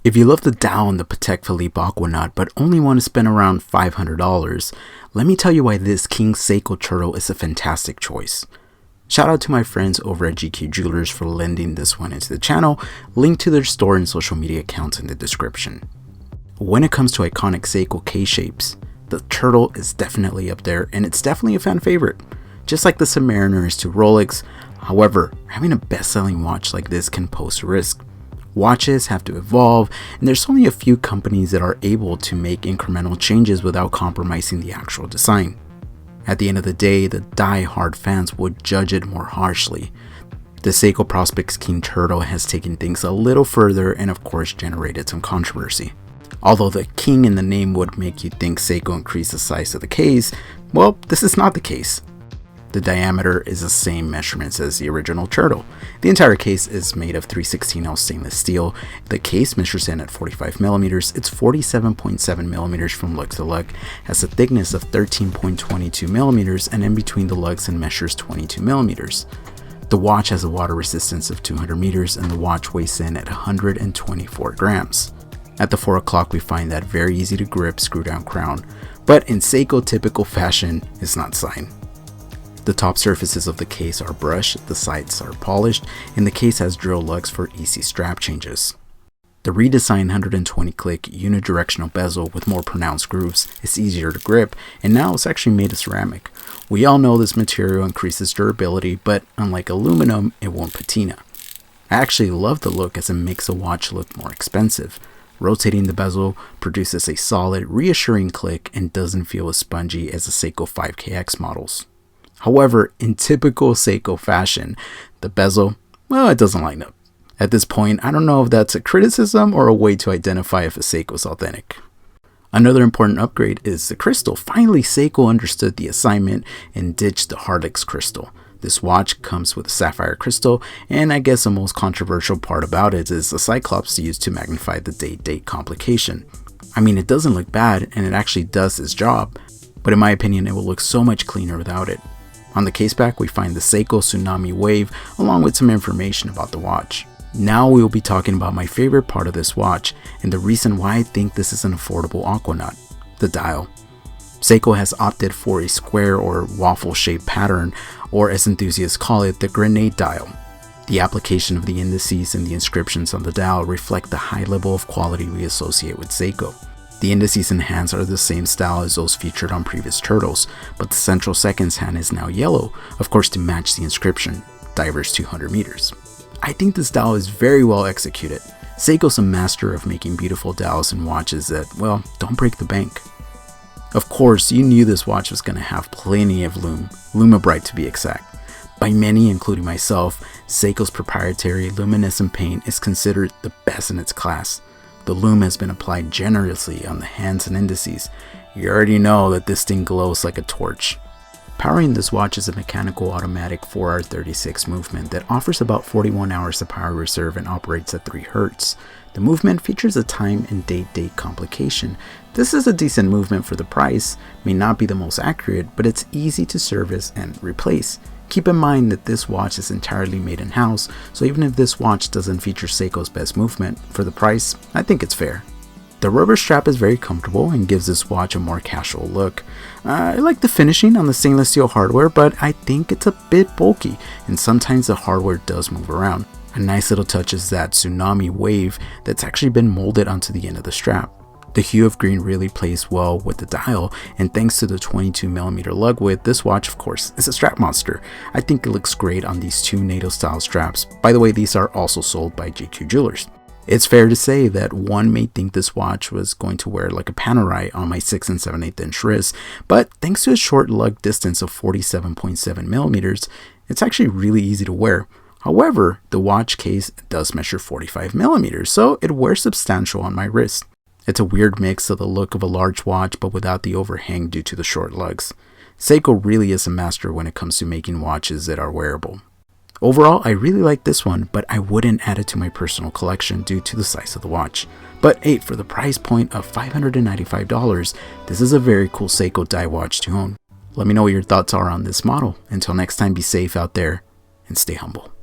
If you love the dial and the Patek Philippe Aquanaut but only want to spend around $500, let me tell you why this King SEIKO turtle is a fantastic choice. Shout out to my friends over at GQ Jewelers for lending this one into the channel. Link to their store and social media accounts in the description. When it comes to iconic SEIKO K-shapes, the turtle is definitely up there, and it's definitely a fan favorite. Just like the Submariner is to Rolex. However, having a best-selling watch like this can pose a risk. Watches have to evolve, and there's only a few companies that are able to make incremental changes without compromising the actual design. At the end of the day, the die-hard fans would judge it more harshly. The SEIKO Prospex King Turtle has taken things a little further and of course generated some controversy. Although the King in the name would make you think SEIKO increased the size of the case, well, this is not the case. The diameter is the same measurements as the original turtle. The entire case is made of 316L stainless steel. The case measures in at 45mm. It's 47.7mm from lug to lug, has a thickness of 13.22mm, and in between the lugs and measures 22mm. The watch has a water resistance of 200 meters, and the watch weighs in at 124 grams. At the 4 o'clock, we find that very easy to grip screw down crown, but in SEIKO typical fashion, it's not signed. The top surfaces of the case are brushed, the sides are polished, and the case has drill lugs for easy strap changes. The redesigned 120 click unidirectional bezel with more pronounced grooves is easier to grip, and now it's actually made of ceramic. We all know this material increases durability, but unlike aluminum, it won't patina. I actually love the look as it makes the watch look more expensive. Rotating the bezel produces a solid, reassuring click and doesn't feel as spongy as the SEIKO 5KX models. However, in typical SEIKO fashion, the bezel, well, it doesn't line up. At this point, I don't know if that's a criticism or a way to identify if a SEIKO is authentic. Another important upgrade is the crystal. Finally, SEIKO understood the assignment and ditched the Hardix crystal. This watch comes with a sapphire crystal, and I guess the most controversial part about it is the Cyclops used to magnify the date complication. I mean, it doesn't look bad, and it actually does its job, but in my opinion, it will look so much cleaner without it. On the case back, we find the SEIKO Tsunami Wave along with some information about the watch. Now we will be talking about my favorite part of this watch and the reason why I think this is an affordable Aquanaut, the dial. SEIKO has opted for a square or waffle shaped pattern, or as enthusiasts call it, the grenade dial. The application of the indices and the inscriptions on the dial reflect the high level of quality we associate with SEIKO. The indices and hands are the same style as those featured on previous turtles, but the central seconds hand is now yellow, of course to match the inscription, divers 200 meters. I think this dial is very well executed. SEIKO's a master of making beautiful dials and watches that, well, don't break the bank. Of course, you knew this watch was going to have plenty of lume, Lumibrite to be exact. By many, including myself, SEIKO's proprietary luminescent paint is considered the best in its class. The lume has been applied generously on the hands and indices. You already know that this thing glows like a torch. Powering this watch is a mechanical automatic 4R36 movement that offers about 41 hours of power reserve and operates at 3 Hz. The movement features a time and date complication. This is a decent movement for the price, may not be the most accurate, but it's easy to service and replace. Keep in mind that this watch is entirely made in-house, so even if this watch doesn't feature SEIKO's best movement, for the price, I think it's fair. The rubber strap is very comfortable and gives this watch a more casual look. I like the finishing on the stainless steel hardware, but I think it's a bit bulky, and sometimes the hardware does move around. A nice little touch is that Tsunami Wave that's actually been molded onto the end of the strap. The hue of green really plays well with the dial, and thanks to the 22mm lug width, this watch of course is a strap monster. I think it looks great on these 2 NATO style straps. By the way, these are also sold by GQ Jewelers. It's fair to say that one may think this watch was going to wear like a Panerai on my 6 7/8 inch wrist, but thanks to a short lug distance of 47.7mm, it's actually really easy to wear. However, the watch case does measure 45mm, so it wears substantial on my wrist. It's a weird mix of the look of a large watch but without the overhang due to the short lugs. SEIKO really is a master when it comes to making watches that are wearable. Overall, I really like this one, but I wouldn't add it to my personal collection due to the size of the watch. But hey, for the price point of $595, this is a very cool SEIKO die watch to own. Let me know what your thoughts are on this model. Until next time, be safe out there and stay humble.